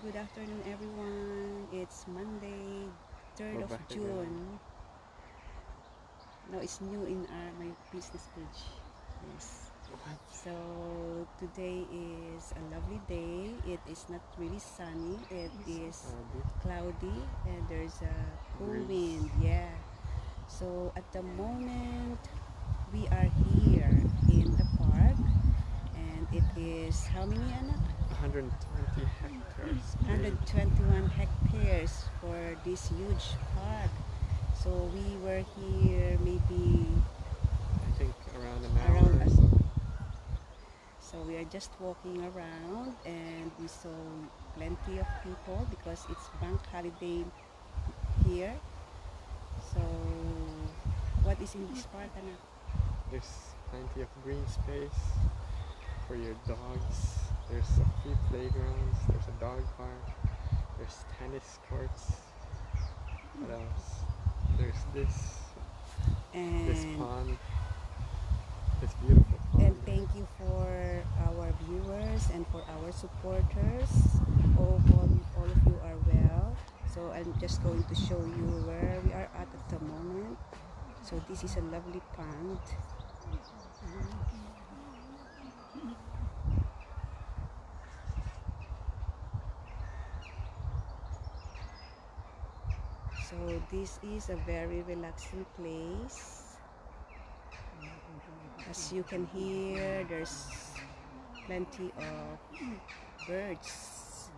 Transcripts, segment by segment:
good afternoon everyone. It's Monday, 3rd We're of back again. June. Now it's new in my business page. Yes. What? So today is a lovely day. It is not really sunny. It is cloudy and there's a cool Breeze. wind. Yeah. So at the moment we are here in the park and it is how many anak? 120 hectares. 121 hectares for this huge park. So we were here maybe I think around an hour around or so. so we are just walking around and we saw plenty of people because it's bank holiday here. So what is in this park, anak? There's plenty of green space for your dogs. There's a few playgrounds. There's a dog park. There's tennis courts. What else? There's this And pond. This beautiful pond. and thank you for our viewers and for our supporters. All of you are well. So I'm just going to show you where we are at the moment. So this is a lovely pond. So this is a very relaxing place. As you can hear, there's plenty of birds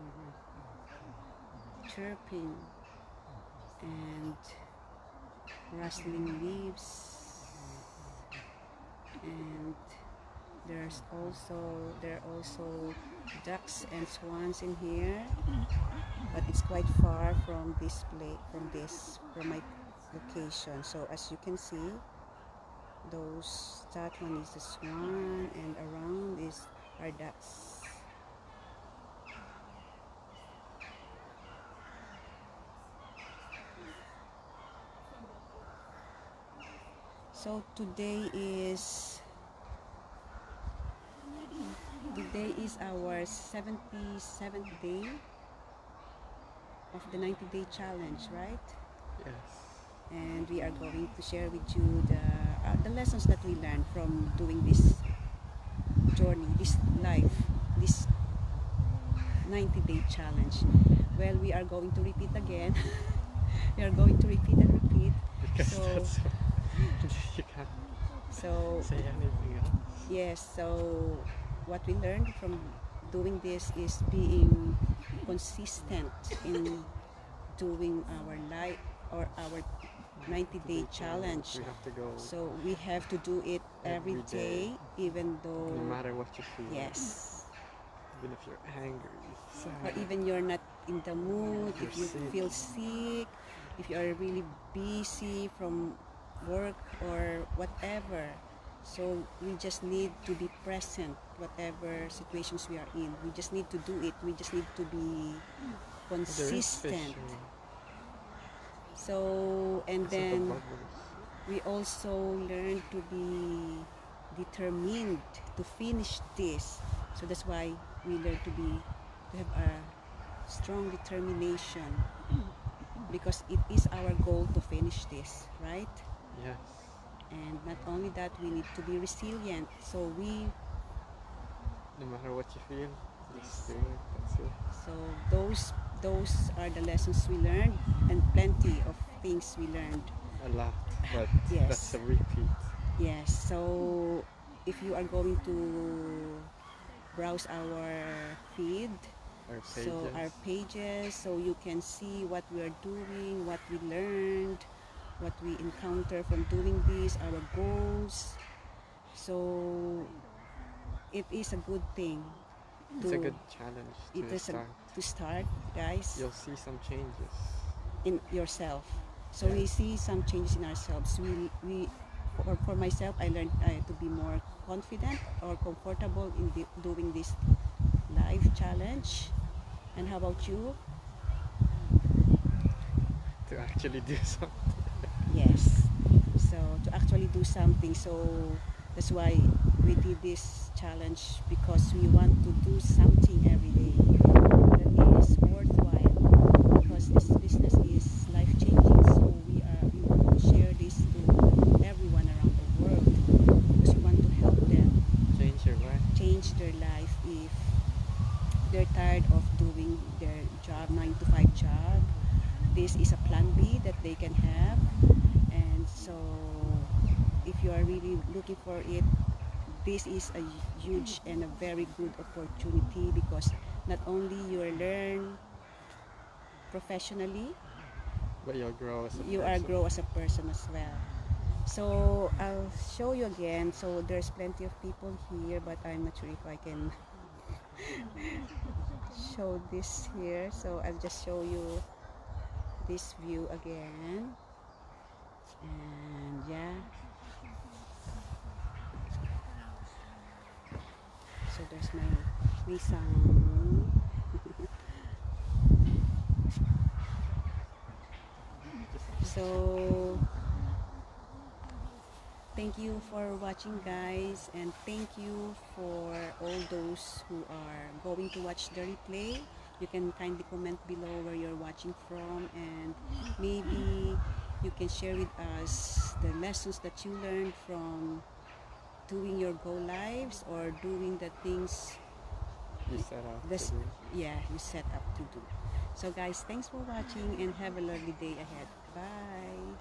chirping and rustling leaves, and there are also ducks and swans in here, but it's quite far from this place, from my location. So as you can see, that one is the swan and around are ducks. So today is our 77th day of the 90-day challenge, right? Yes. And we are going to share with you the lessons that we learned from doing this journey, this life, this 90-day challenge. Well, we are going to repeat again. We are going to repeat and repeat. Because So- that's you can't So say anything else. yes, so what we learned from doing this is being consistent in doing our life or our 90-day challenge. We have to go So we have to do it every Every day. day, even though no matter what you feel. yes, Even if you're angry, sad. or even you're not in the mood, if you You're sick. feel sick, if you are really busy from work or whatever. So we just need to be present whatever situations we are in. We just need to do it. We just need to be There is consistent. fishing. So and Because of the then bubbles. we also learn to be determined to finish this. So that's why we learn to have a strong determination, because it is our goal to finish this, right? Yes. And not only that, we need to be resilient. So No matter what you feel, just do it. That's it. so those are the lessons we learned, and plenty of things we learned. A lot, but Yes. that's a repeat. Yes, so if you are going to browse our feed, Our pages. so our pages, so you can see what we are doing, what we learned, what we encounter from doing this, our goals. So it is a good thing It's a good challenge it to is start. to start, guys, You'll see some changes. in yourself. So Yeah. we see some changes in ourselves. For myself, I learned to be more confident or comfortable in doing this life challenge. And how about you? To actually do something. Yes. So to actually do something. So that's why we did this challenge, because we want to do something every day that is is worthwhile because this business is life changing. So we want to share this to everyone around the world because we want to help them Change your life. change their life if they're tired of doing their job 9 to 5 job. This is a plan B that they can have. And so if you are really looking for it, this is a huge and a very good opportunity because not only you will learn professionally, But you'll grow as a you person. are grow as a person as well. So I'll show you again. So there's plenty of people here, but I'm not sure if I can show this here. So I'll just show you this view again. And yeah, so there's my son. So thank you for watching, guys, and thank you for all those who are going to watch the replay. You can kindly comment below where you're watching from, and maybe you can share with us the lessons that you learned from doing your go lives or doing the things You set out this to do. yeah you set up to do. So guys, thanks for watching and have a lovely day ahead. Bye.